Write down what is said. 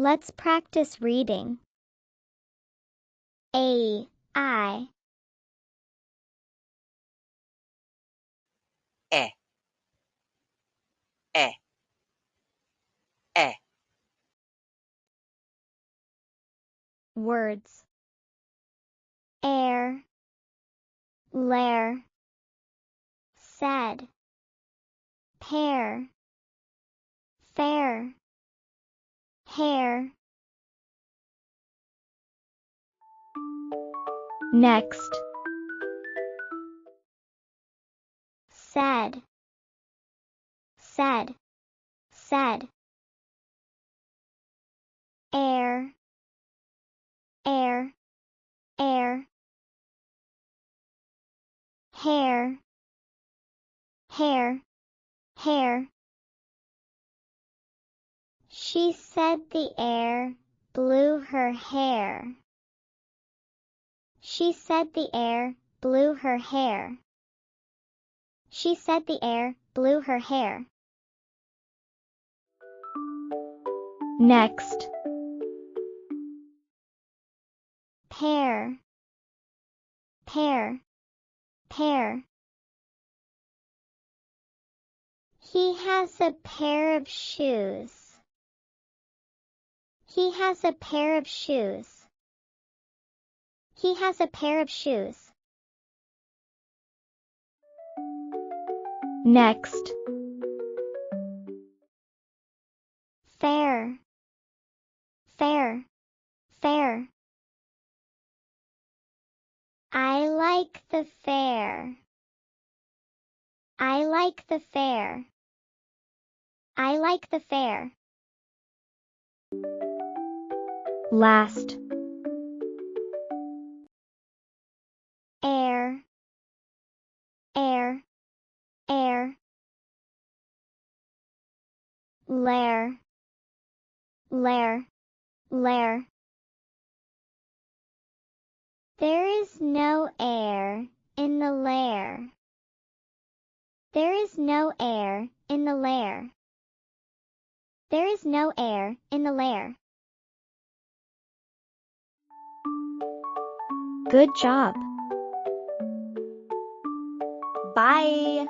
Let's practice reading. A, I. E, E, E. Words. Air, lair, said, pair, fair, hair. Next. Said, said, said. Air, air, air. Hair, hair, hair. She said the air blew her hair. She said the air blew her hair. She said the air blew her hair. Next. Pair, pair, pair. He has a pair of shoes. He has a pair of shoes. He has a pair of shoes. Next. Fair, fair, fair. I like the fair. I like the fair. I like the fair. Last. Air, air, air. Lair, lair, lair. There is no air in the lair. There is no air in the lair. There is no air in the lair. Good job. Bye.